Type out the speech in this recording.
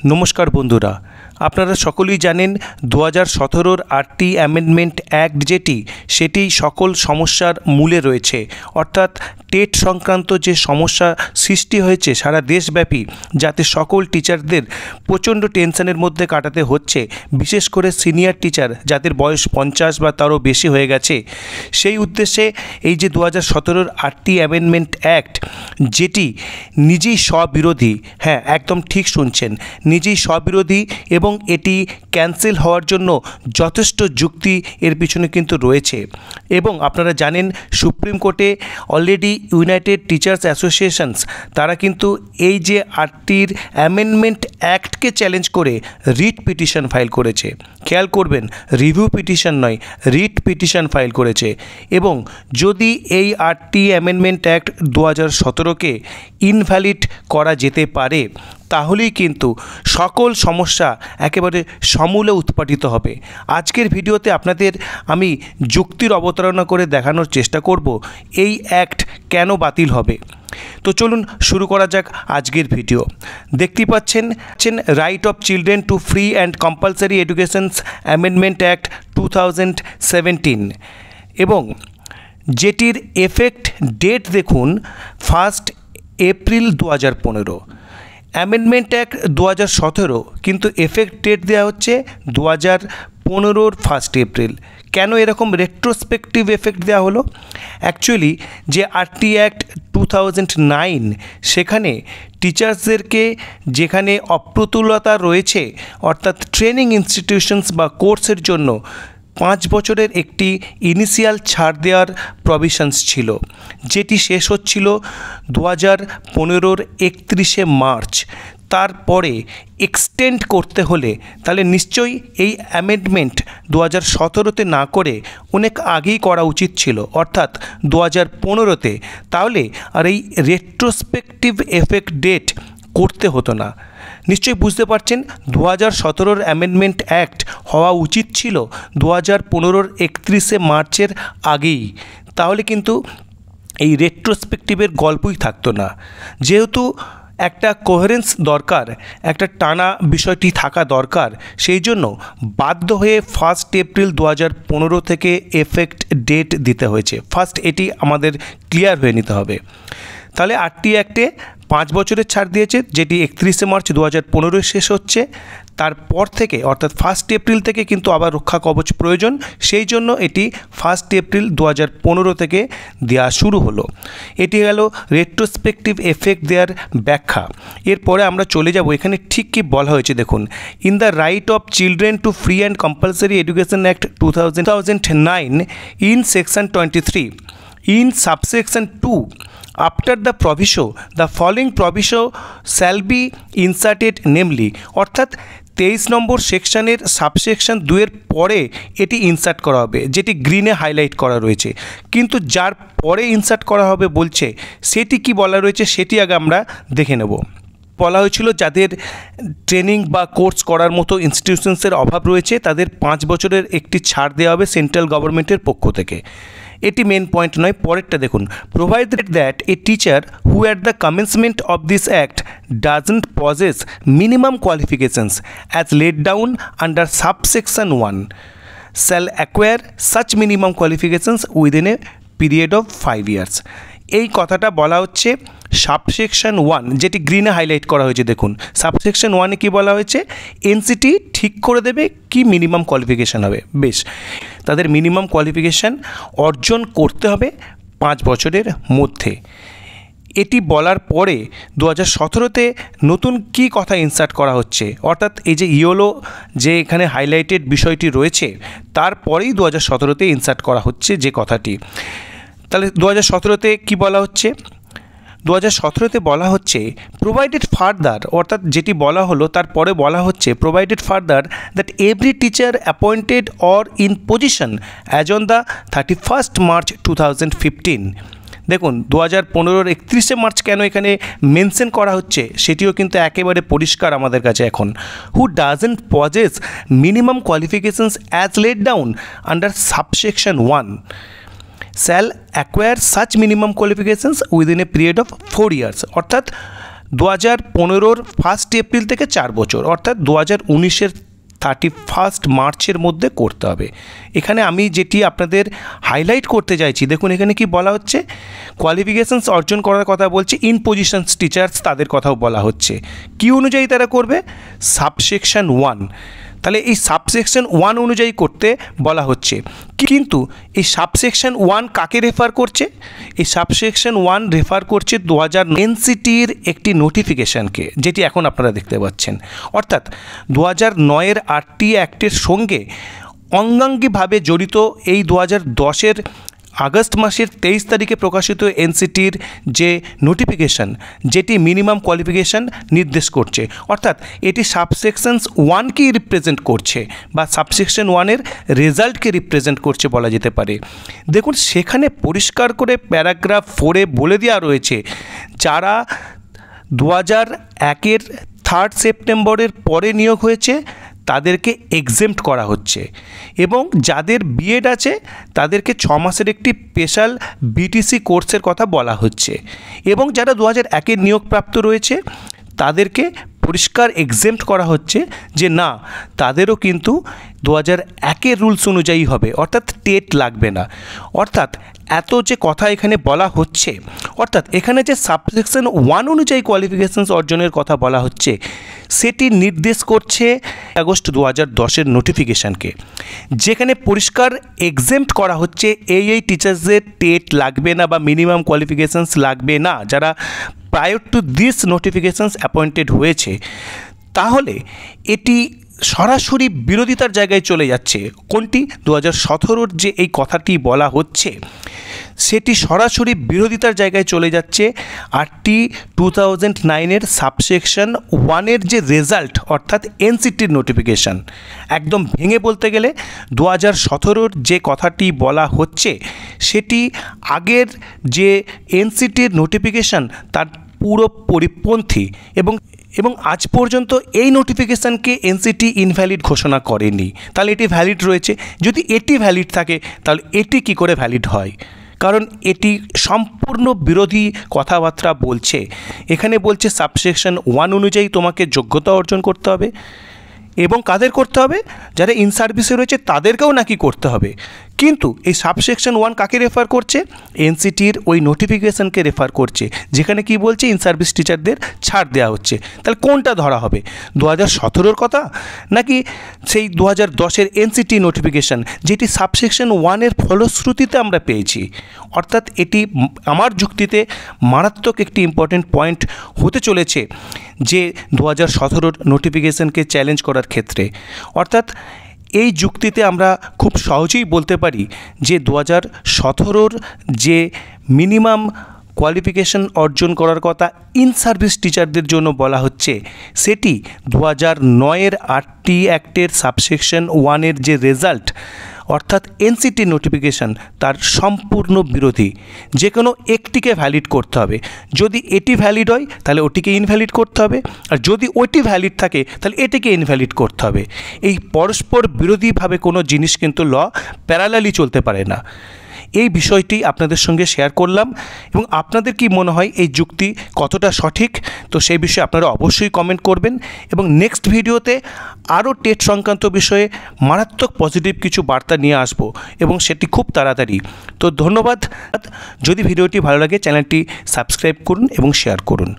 নমস্কার বন্ধুরা, আপনারা সকলেই জানেন 2017 8টি অ্যামেন্ডমেন্ট অ্যাক্ট সেটি সকল সমস্যার মূলে রয়েছে। অর্থাৎ টেট সংক্রান্ত যে সমস্যা সৃষ্টি হয়েছে সারা দেশব্যাপী, যাতে সকল টিচারদের প্রচণ্ড টেনশনের মধ্যে কাটাতে হচ্ছে, বিশেষ করে সিনিয়র টিচার যাদের বয়স 50 বা তারও বেশি হয়ে গেছে, সেই উদ্দেশ্যে এই যে 2017 8টি অ্যামেন্ডমেন্ট অ্যাক্ট যেটি নিজেই স্ববিরোধী, হ্যাঁ একদম ঠিক শুনছেন, নিজেই স্ববিরোধী এবং এটি ক্যান্সেল হওয়ার জন্য যথেষ্ট যুক্তি এর পিছনে কিন্তু রয়েছে। এবং আপনারা জানেন সুপ্রিম কোর্টে অলরেডি ইউনাইটেড টিচার্স অ্যাসোসিয়েশনস তারা কিন্তু এই যে 8টির অ্যামেন্ডমেন্ট অ্যাক্টকে চ্যালেঞ্জ করে রিট পিটিশন ফাইল করেছে। খেয়াল করবেন, রিভিউ পিটিশন নয়, রিট পিটিশন ফাইল করেছে। এবং যদি এই 8টি অ্যামেন্ডমেন্ট অ্যাক্ট 2017কে ইনভ্যালিড করা যেতে পারে, তাহলেই কিন্তু সকল সমস্যা একেবারে সমূলে উৎপাটিত হবে। আজকের ভিডিওতে আপনাদের আমি যুক্তির অবতারণা করে দেখানোর চেষ্টা করব এই অ্যাক্ট কেন বাতিল হবে। তো চলুন শুরু করা যাক আজকের ভিডিও। দেখতেই পাচ্ছেন right of children to free and compulsory educations amendment act 2017 এবং যেটির এফেক্ট ডেট দেখুন 1 এপ্রিল 2015। অ্যামেন্ডমেন্ট অ্যাক্ট 2017 কিন্তু এফেক্ট ডেট দেওয়া হচ্ছে 2015 1 এপ্রিল। কেন এরকম রেট্রোস্পেক্টিভ এফেক্ট দেওয়া হলো? অ্যাকচুয়ালি যে 8টি অ্যাক্ট 2009 সেখানে টিচার্সদেরকে যেখানে অপ্রতুলতা রয়েছে, অর্থাৎ ট্রেনিং ইনস্টিটিউশনস বা কোর্সের জন্য 5 বছরের একটি ইনিশিয়াল ছাড় দেওয়ার প্রভিশনস ছিল, যেটি শেষ হচ্ছিল 2015 31 মার্চ। তারপরে এক্সটেন্ড করতে হলে তাহলে নিশ্চয়ই এই অ্যামেন্ডমেন্ট 2017তে না করে অনেক আগেই করা উচিত ছিল, অর্থাৎ 2015তে। তাহলে আর এই রেট্রোস্পেক্টিভ এফেক্ট ডেট করতে হতো না। নিশ্চয়ই বুঝতে পারছেন 2017 অ্যামেন্ডমেন্ট অ্যাক্ট হওয়া উচিত ছিল 2015 31 মার্চের আগেই। তাহলে কিন্তু এই রেট্রোস্পেক্টিভের গল্পই থাকতো না। যেহেতু একটা কোহেরেন্স দরকার, একটা টানা বিষয়টি থাকা দরকার, সেই জন্য বাধ্য হয়ে 1 এপ্রিল 2015 থেকে এফেক্ট ডেট দিতে হয়েছে। ফার্স্ট এটি আমাদের ক্লিয়ার হয়ে নিতে হবে। তাহলে 8টি অ্যাক্টে 5 বছরের ছাড় দিয়েছে, যেটি 31 মার্চ 2015 শেষ হচ্ছে। তারপর থেকে অর্থাৎ 1 এপ্রিল থেকে কিন্তু আবার রক্ষা কবচ প্রয়োজন, সেই জন্য এটি 1 এপ্রিল 2015 থেকে দেওয়া শুরু হলো। এটি গেল রেট্রোস্পেক্টিভ এফেক্ট দেওয়ার ব্যাখ্যা। এরপরে আমরা চলে যাব এখানে ঠিক কী বলা হয়েছে দেখুন। In the right of children to free and compulsory education act 2009 in section 23 in subsection 2 after the proviso the following proviso shall be inserted, namely অর্থাৎ 23 নম্বর সেকশনের সাবসেকশন 2 এর পরে এটি ইনসার্ট করা হবে, যেটি গ্রিনে হাইলাইট করা রয়েছে। কিন্তু যার পরে ইনসার্ট করা হবে বলছে, সেটি কি বলা রয়েছে সেটি আগে আমরা দেখে নেব। বলা হয়েছিল যাদের ট্রেনিং বা কোর্স করার মতো ইনস্টিটিউশনসের অভাব রয়েছে তাদের 5 বছরের একটি ছাড় দেওয়া হবে সেন্ট্রাল গভর্নমেন্টের পক্ষ থেকে। এটি মেন পয়েন্ট নয়, পরেরটা দেখুন। Provided that a teacher who at the commencement of this act doesn't possess minimum qualifications as laid down under subsection 1 shall acquire such minimum qualifications within a period of 5 years। এই কথাটা বলা হচ্ছে subsection 1, যেটি গ্রিনে highlight করা হয়েছে দেখুন। Subsection 1-এ কী বলা হয়েছে? এনসিটি ঠিক করে দেবে কি মিনিমাম কোয়ালিফিকেশান হবে। বেশ, তাদের মিনিমাম কোয়ালিফিকেশান অর্জন করতে হবে 5 বছরের মধ্যে। এটি বলার পরে 2017তে নতুন কি কথা ইনসার্ট করা হচ্ছে, অর্থাৎ এই যে ইয়োলো যে এখানে হাইলাইটেড বিষয়টি রয়েছে তারপরেই 2017তে ইনসার্ট করা হচ্ছে যে কথাটি। তাহলে 2017তে কি বলা হচ্ছে? 2017তে বলা হচ্ছে প্রোভাইডেড ফার্দার, অর্থাৎ যেটি বলা হলো তারপরে বলা হচ্ছে provided further that every teacher appointed or in position as on the 31 March 2015। দেখুন 2015 31 মার্চ কেন এখানে মেনশন করা হচ্ছে সেটিও কিন্তু একেবারে পরিষ্কার আমাদের কাছে এখন। Who doesn't possess minimum qualifications as laid down under subsection 1 shall acquire such minimum qualifications within a period of 4 years। অর্থাৎ 2015 1 এপ্রিল থেকে 4 বছর, অর্থাৎ 2019 31 মার্চের মধ্যে করতে হবে। এখানে আমি যেটি আপনাদের হাইলাইট করতে চাইছি, দেখুন এখানে কি বলা হচ্ছে, কোয়ালিফিকেশনস অর্জন করার কথা বলছে, ইন পজিশনস টিচার্স তাদের কথাও বলা হচ্ছে। কি অনুযায়ী তারা করবে? সাবসেকশন 1। তাহলে এই সাবসেকশন 1 অনুযায়ী করতে বলা হচ্ছে, কিন্তু এই সাবসেকশন 1 কাকে রেফার করছে? এই সাবসেকশন 1 রেফার করছে 2000 এনসিটির একটি নোটিফিকেশানকে, যেটি এখন আপনারা দেখতে পাচ্ছেন। অর্থাৎ 2009-এর আরটি অ্যাক্টের সঙ্গে অঙ্গাঙ্গিভাবে জড়িত এই 2010-এর আগস্ট মাসের 23 তারিখে প্রকাশিত এনসিটির যে নোটিফিকেশান, যেটি মিনিমাম কোয়ালিফিকেশান নির্দেশ করছে, অর্থাৎ এটি সাবসেকশনস 1কেই রিপ্রেজেন্ট করছে বা সাবসেকশন 1-এর রেজাল্টকে রিপ্রেজেন্ট করছে বলা যেতে পারে। দেখুন সেখানে পরিষ্কার করে প্যারাগ্রাফ 4-এ বলে দেওয়া রয়েছে, যারা 2001-এর 3 সেপ্টেম্বরের পরে নিয়োগ হয়েছে তাদেরকে এক্সেম্প্ট করা হচ্ছে, এবং যাদের বিএড আছে তাদেরকে 6 মাসের একটি স্পেশাল বিটিসি কোর্সের কথা বলা হচ্ছে, এবং যারা 2001-এর নিয়োগপ্রাপ্ত রয়েছে তাদেরকে পরিষ্কার এক্সেম্প্ট করা হচ্ছে যে না, তাদেরও কিন্তু 2001-এর রুলস অনুযায়ী হবে, অর্থাৎ টেট লাগবে না। অর্থাৎ এত যে কথা এখানে বলা হচ্ছে, অর্থাৎ এখানে যে সাবসেকশন 1 অনুযায়ী কোয়ালিফিকেশনস অর্জনের কথা বলা হচ্ছে, সেটি নির্দেশ করছে আগস্ট 2010-এর নোটিফিকেশানকে, যেখানে পরিষ্কার এক্সেম্প্ট করা হচ্ছে এই টিচার্সদের টেট লাগবে না বা মিনিমাম কোয়ালিফিকেশনস লাগবে না, যারা prior to this notifications appointed হয়েছে। তাহলে এটি সরাসরি বিরোধিতার জায়গায় চলে যাচ্ছে। কোনটি? 2017-র যে এই কথাটি বলা হচ্ছে, সেটি সরাসরি বিরোধিতার জায়গায় চলে যাচ্ছে আরটি 2009-এর সাবসেকশন 1-এর যে রেজাল্ট, অর্থাৎ এনসিটির নোটিফিকেশান। একদম ভেঙে বলতে গেলে 2017-র যে কথাটি বলা হচ্ছে সেটি আগের যে এনসিটির নোটিফিকেশান তার পুরো পরিপন্থী, এবং আজ পর্যন্ত এই নোটিফিকেশানকে এনসিটি ইনভ্যালিড ঘোষণা করেনি। তাহলে এটি ভ্যালিড রয়েছে। যদি এটি ভ্যালিড থাকে তাহলে এটি কি করে ভ্যালিড হয়? কারণ এটি সম্পূর্ণ বিরোধী কথাবার্তা বলছে। এখানে বলছে সাবসেকশন 1 অনুযায়ী তোমাকে যোগ্যতা অর্জন করতে হবে, এবং কাদের করতে হবে? যারা ইন সার্ভিসে রয়েছে তাদেরকেও নাকি করতে হবে। কিন্তু এই সাবসেকশন 1 কাকে রেফার করছে? এনসিটির ওই নোটিফিকেশানকে রেফার করছে, যেখানে কি বলছে ইন সার্ভিস টিচারদের ছাড় দেওয়া হচ্ছে। তাহলে কোনটা ধরা হবে? 2017-র কথা নাকি সেই 2010-এর এনসিটি নোটিফিকেশান, যেটি সাবসেকশন 1-এর ফলশ্রুতিতে আমরা পেয়েছি? অর্থাৎ এটি আমার যুক্তিতে মারাত্মক একটি ইম্পর্টেন্ট পয়েন্ট হতে চলেছে যে 2017-র নোটিফিকেশানকে চ্যালেঞ্জ করার ক্ষেত্রে। অর্থাৎ এই যুক্তিতে আমরা খুব সহজেই বলতে পারি যে 2017-র যে মিনিমাম কোয়ালিফিকেশান অর্জন করার কথা ইন সার্ভিস টিচারদের জন্য বলা হচ্ছে, সেটি 2009-এর আরটি অ্যাক্টের সাবসেকশন 1-এর যে রেজাল্ট, অর্থাৎ এনসিটি নোটিফিকেশান, তার সম্পূর্ণ বিরোধী। যে কোনো একটিকে ভ্যালিড করতে হবে। যদি এটি ভ্যালিড হয় তাহলে ওটিকে ইনভ্যালিড করতে হবে, আর যদি ওটি ভ্যালিড থাকে তাহলে এটিকে ইনভ্যালিড করতে হবে। এই পরস্পর বিরোধীভাবে কোনো জিনিস কিন্তু ল প্যারালালি চলতে পারে না। এই বিষয়টি আপনাদের সঙ্গে শেয়ার করলাম, এবং আপনাদের কি মনে হয় এই যুক্তি কতটা সঠিক? তো সেই বিষয়ে আপনারা অবশ্যই কমেন্ট করবেন, এবং নেক্সট ভিডিওতে আরও টেট সংক্রান্ত বিষয়ে মারাত্মক পজিটিভ কিছু বার্তা নিয়ে আসব, এবং সেটি খুব তাড়াতাড়ি। তো ধন্যবাদ। যদি ভিডিওটি ভালো লাগে চ্যানেলটি সাবস্ক্রাইব করুন এবং শেয়ার করুন।